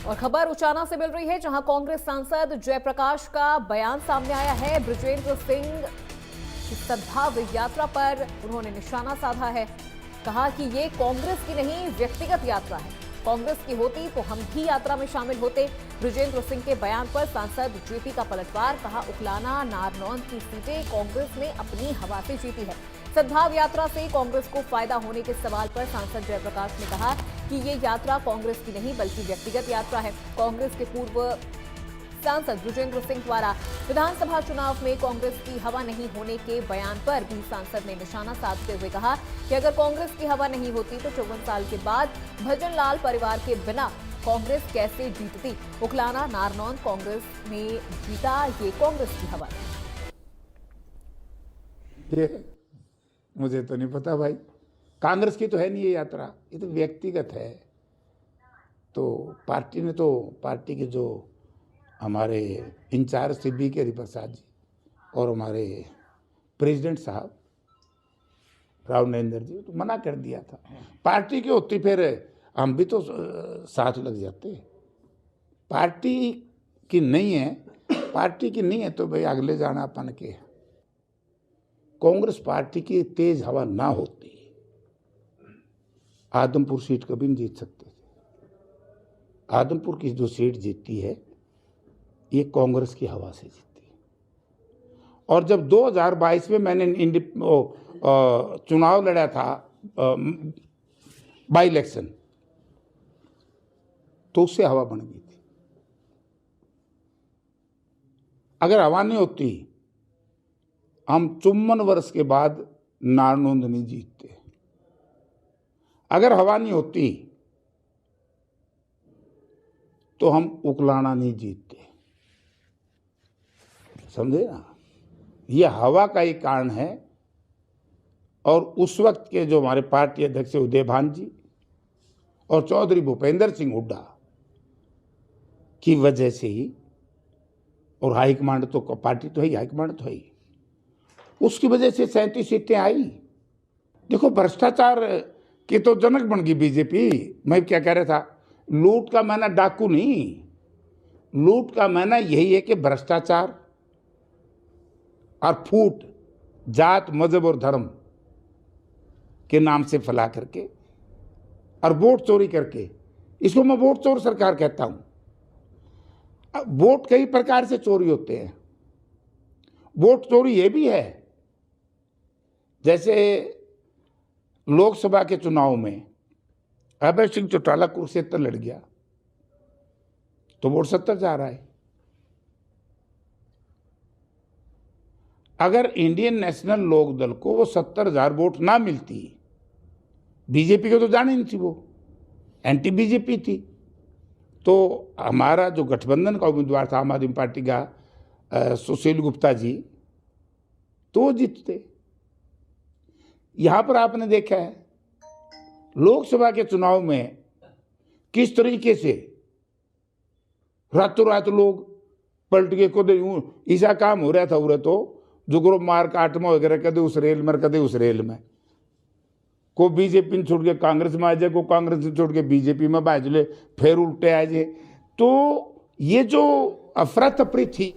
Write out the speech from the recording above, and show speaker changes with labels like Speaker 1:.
Speaker 1: और खबर उचाना से मिल रही है, जहां कांग्रेस सांसद जयप्रकाश का बयान सामने आया है। बृजेंद्र सिंह की सद्भाव यात्रा पर उन्होंने निशाना साधा है। कहा कि ये कांग्रेस की नहीं, व्यक्तिगत यात्रा है। कांग्रेस की होती तो हम भी यात्रा में शामिल होते। बृजेंद्र सिंह के बयान पर सांसद जेपी का पलटवार। कहा, उकलाना नारनौंद की सीटें कांग्रेस ने अपनी हवा से जीती है। सद्भाव यात्रा से कांग्रेस को फायदा होने के सवाल पर सांसद जयप्रकाश ने कहा कि ये यात्रा कांग्रेस की नहीं बल्कि व्यक्तिगत यात्रा है। कांग्रेस के पूर्व सांसद बृजेंद्र सिंह द्वारा विधानसभा चुनाव में कांग्रेस की हवा नहीं होने के बयान पर भी सांसद ने निशाना साधते हुए कहा कि अगर कांग्रेस की हवा नहीं होती तो 54 साल के बाद भजन लाल परिवार के बिना कांग्रेस कैसे जीतती। उकलाना नारनौंद कांग्रेस ने जीता, ये कांग्रेस की हवा है।
Speaker 2: मुझे तो नहीं पता भाई, कांग्रेस की तो है नहीं ये यात्रा, ये तो व्यक्तिगत है। तो पार्टी ने तो पार्टी के जो हमारे इंचार्ज थे बी के हरिप्रसाद जी और हमारे प्रेसिडेंट साहब राव नरेंद्र जी तो मना कर दिया था। पार्टी की होती फिर हम भी तो साथ लग जाते। पार्टी की नहीं है, पार्टी की नहीं है तो भाई अगले जाना अपन के। कांग्रेस पार्टी की तेज हवा ना होती आदमपुर सीट कभी नहीं जीत सकते थे। आदमपुर की जो सीट जीतती है ये कांग्रेस की हवा से जीतती है। और जब 2022 में मैंने चुनाव लड़ा था, बाई इलेक्शन, तो उससे हवा बन गई थी। अगर हवा नहीं होती हम 54 वर्ष के बाद नारनौंद नहीं जीतते। अगर हवा नहीं होती तो हम उकलाना नहीं जीतते। समझे ना, यह हवा का ही कारण है। और उस वक्त के जो हमारे पार्टी अध्यक्ष उदय भान जी और चौधरी भूपेंद्र सिंह हुड्डा की वजह से ही, और हाईकमांड तो पार्टी तो है ही, हाईकमांड तो है ही, उसकी वजह से 37 सीटें आई। देखो, भ्रष्टाचार की तो जनक बन गई बीजेपी। मैं क्या कह रहा था, लूट का माना डाकू नहीं, लूट का माना यही है कि भ्रष्टाचार और फूट जात मजहब और धर्म के नाम से फैला करके और वोट चोरी करके, इसको मैं वोट चोर सरकार कहता हूं। वोट कई प्रकार से चोरी होते हैं। वोट चोरी ये भी है, जैसे लोकसभा के चुनाव में अभय सिंह चौटाला कुरुक्षेत्र लड़ गया तो वोट 70 जा रहा है। अगर इंडियन नेशनल लोक दल को वो 70,000 वोट ना मिलती, बीजेपी को तो जानी नहीं थी, वो एंटी बीजेपी थी, तो हमारा जो गठबंधन का उम्मीदवार था आम आदमी पार्टी का सुशील गुप्ता जी, तो वो जीतते। यहां पर आपने देखा है लोकसभा के चुनाव में किस तरीके से रातों रात लोग पलट के कदे ऐसा काम हो रहा था, उरे तो जो ग्रुप मार काट में वगैरह कदे उस रेल में कदे उस रेल में, को बीजेपी ने छोड़ के कांग्रेस में आ जाए, को कांग्रेस ने छोड़ के बीजेपी में बाज ले, फिर उल्टे आ जाए। तो ये जो अफरा तफरी थी